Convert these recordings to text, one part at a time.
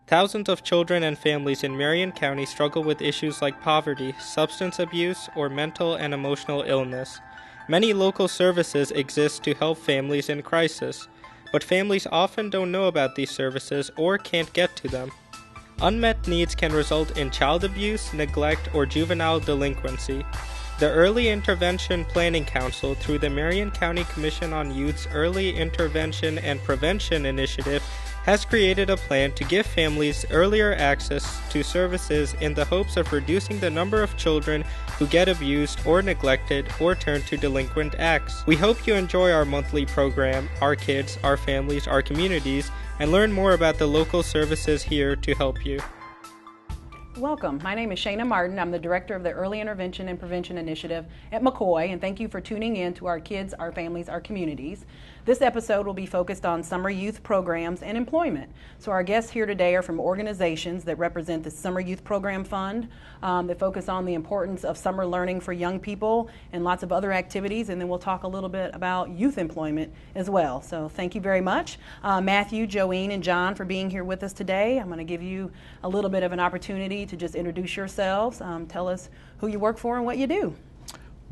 Thousands of children and families in Marion County struggle with issues like poverty, substance abuse, or mental and emotional illness. Many local services exist to help families in crisis, but families often don't know about these services or can't get to them. Unmet needs can result in child abuse, neglect, or juvenile delinquency. The Early Intervention Planning Council, through the Marion County Commission on Youth's Early Intervention and Prevention Initiative, has created a plan to give families earlier access to services in the hopes of reducing the number of children who get abused or neglected or turn to delinquent acts. We hope you enjoy our monthly program, Our Kids, Our Families, Our Communities, and learn more about the local services here to help you. Welcome. My name is Shana Martin. I'm the Director of the Early Intervention and Prevention Initiative at McCoy, and thank you for tuning in to Our Kids, Our Families, Our Communities. This episode will be focused on summer youth programs and employment. So our guests here today are from organizations that represent the Summer Youth Program Fund, that focus on the importance of summer learning for young people and lots of other activities, and then we'll talk a little bit about youth employment as well. So thank you very much, Matthew, Joeen, and John, for being here with us today. I'm going to give you a little bit of an opportunity to just introduce yourselves, tell us who you work for and what you do.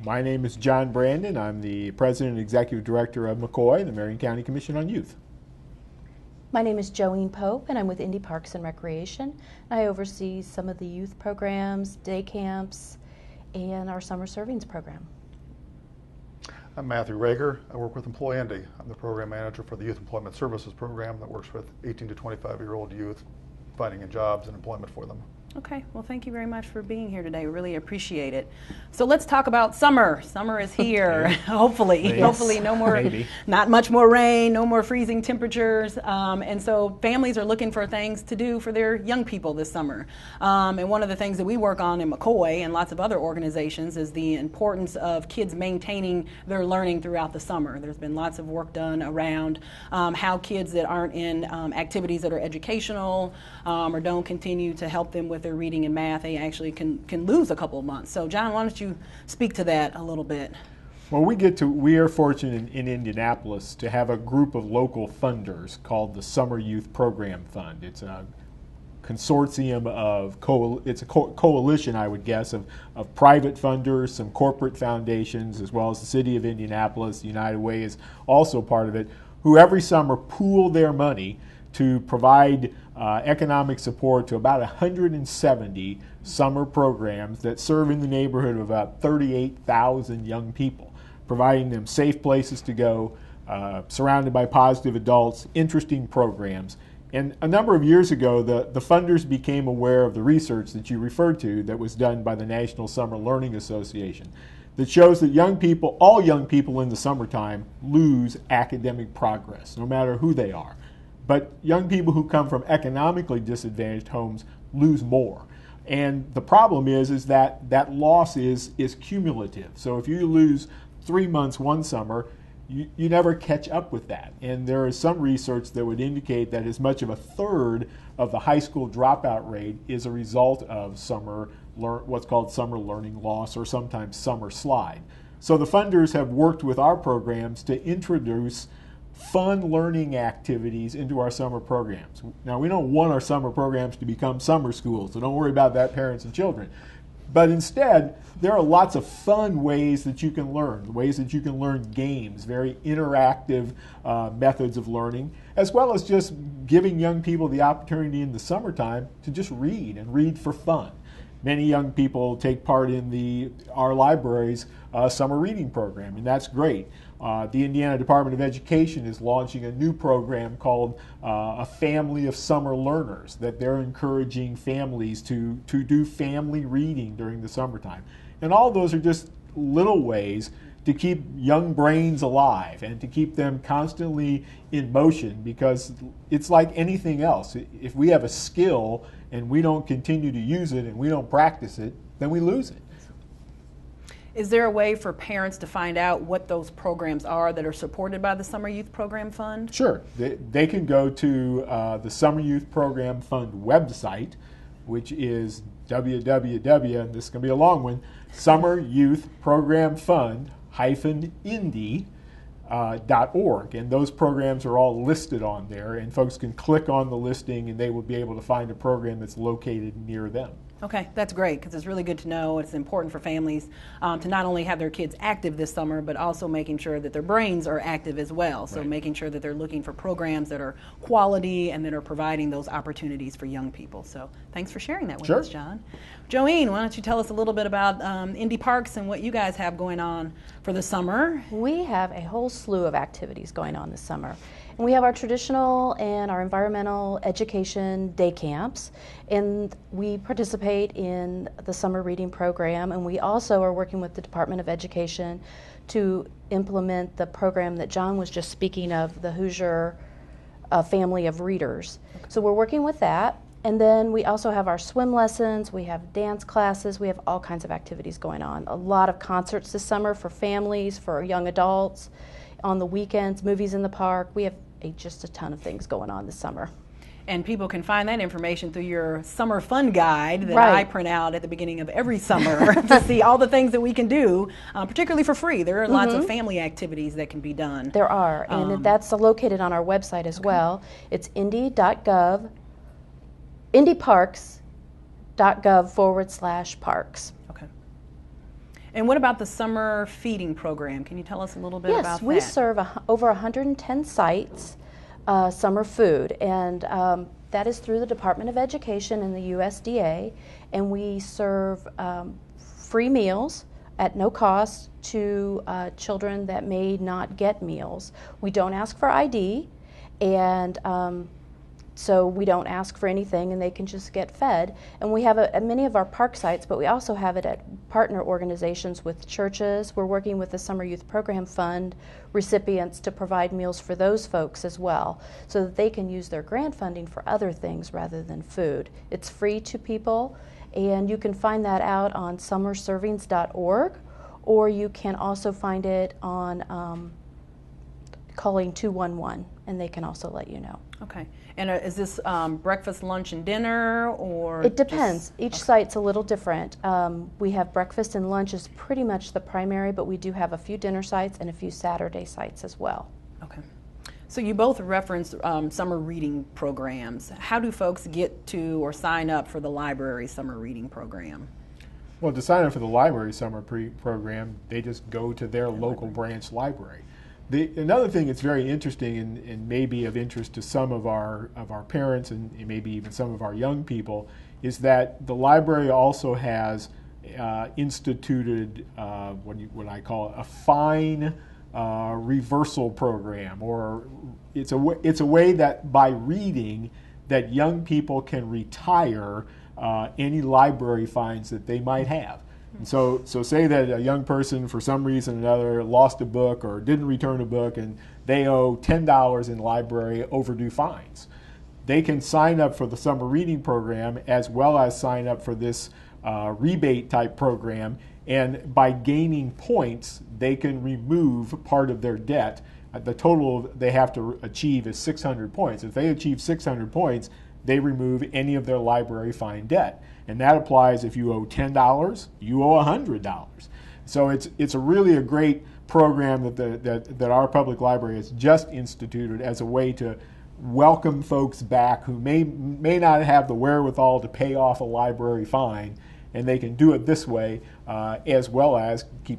My name is John Brandon. I'm the President and Executive Director of McCoy, the Marion County Commission on Youth. My name is Joeen Pope, and I'm with Indy Parks and Recreation. I oversee some of the youth programs, day camps, and our summer servings program. I'm Matthew Rager. I work with Employ Indy. I'm the program manager for the Youth Employment Services program that works with 18 to 25-year-old youth, finding jobs and employment for them. Okay, well, thank you very much for being here today. We really appreciate it. So let's talk about summer. Summer is here, hopefully. Yes. Hopefully no more, not much more rain, no more freezing temperatures. And so families are looking for things to do for their young people this summer. And one of the things that we work on in McCoy and lots of other organizations is the importance of kids maintaining their learning throughout the summer. There's been lots of work done around how kids that aren't in activities that are educational or don't continue to help them with their reading and math, they actually can lose a couple of months. So John, why don't you speak to that a little bit? Well, we are fortunate in Indianapolis to have a group of local funders called the Summer Youth Program Fund. It's a consortium of, it's a coalition, I would guess, of private funders, some corporate foundations, as well as the City of Indianapolis. United Way is also part of it, who every summer pool their money to provide economic support to about 170 summer programs that serve in the neighborhood of about 38,000 young people, providing them safe places to go, surrounded by positive adults, interesting programs. And a number of years ago, the funders became aware of the research that you referred to that was done by the National Summer Learning Association that shows that young people, all young people in the summertime, lose academic progress, no matter who they are. But young people who come from economically disadvantaged homes lose more. And the problem is that loss is cumulative. So if you lose 3 months one summer, you never catch up with that. And there is some research that would indicate that as much of a third of the high school dropout rate is a result of what's called summer learning loss, or sometimes summer slide. So the funders have worked with our programs to introduce fun learning activities into our summer programs. Now, we don't want our summer programs to become summer schools, so don't worry about that, parents and children. But instead, there are lots of fun ways that you can learn, ways that you can learn games, very interactive methods of learning, as well as just giving young people the opportunity in the summertime to just read and read for fun. Many young people take part in our library's summer reading program, and that's great. The Indiana Department of Education is launching a new program called A Family of Summer Learners, that they're encouraging families to do family reading during the summertime. And all those are just little ways to keep young brains alive and to keep them constantly in motion, because it's like anything else. If we have a skill and we don't continue to use it and we don't practice it, then we lose it. Is there a way for parents to find out what those programs are that are supported by the Summer Youth Program Fund? Sure. They can go to the Summer Youth Program Fund website, which is www, and this is going to be a long one, Summer Youth Program Fund -Indy .org, and those programs are all listed on there, and folks can click on the listing and they will be able to find a program that's located near them. Okay, that's great, because it's really good to know. It's important for families to not only have their kids active this summer, but also making sure that their brains are active as well. So Right. making sure that they're looking for programs that are quality and that are providing those opportunities for young people. So thanks for sharing that with Sure. us, John. Joanne, why don't you tell us a little bit about Indy Parks and what you guys have going on for the summer? We have a whole slew of activities going on this summer. And we have our traditional and our environmental education day camps, and we participate in the summer reading program, and we also are working with the Department of Education to implement the program that John was just speaking of, the Hoosier Family of Readers. So we're working with that. And then we also have our swim lessons, we have dance classes, we have all kinds of activities going on. A lot of concerts this summer for families, for young adults. On the weekends, movies in the park. We have just a ton of things going on this summer. And people can find that information through your summer fun guide that Right. I print out at the beginning of every summer to see all the things that we can do, particularly for free. There are lots of family activities that can be done. There are, and that's located on our website as well. It's indy.gov, indyparks.gov/parks. Okay. And what about the summer feeding program? Can you tell us a little bit about Yes, that? we serve over 110 sites, summer food, and that is through the Department of Education and the USDA, and we serve free meals at no cost to children that may not get meals. We don't ask for ID, and so we don't ask for anything, and they can just get fed. And we have it at many of our park sites, but we also have it at partner organizations with churches. We're working with the Summer Youth Program Fund recipients to provide meals for those folks as well, so that they can use their grant funding for other things rather than food. It's free to people, and you can find that out on summerservings.org, or you can also find it on calling 211, and they can also let you know. Okay. And is this breakfast, lunch, and dinner, or? It depends. Each site's a little different. We have breakfast and lunch is pretty much the primary, but we do have a few dinner sites and a few Saturday sites as well. Okay. So you both referenced summer reading programs. How do folks get to or sign up for the library summer reading program? Well, to sign up for the library summer program, they just go to their local branch library. Another thing that's very interesting and maybe of interest to some of our parents and maybe even some of our young people is that the library also has instituted what I call a fine reversal program, or it's a way that by reading that young people can retire any library fines that they might have. And so say that a young person, for some reason or another, lost a book or didn't return a book, and they owe $10 in library overdue fines. They can sign up for the summer reading program as well as sign up for this rebate type program, and by gaining points, they can remove part of their debt. The total they have to achieve is 600 points. If they achieve 600 points, they remove any of their library fine debt. And that applies if you owe $10, you owe $100. So it's a great program that our public library has just instituted as a way to welcome folks back who may not have the wherewithal to pay off a library fine, and they can do it this way as well as keep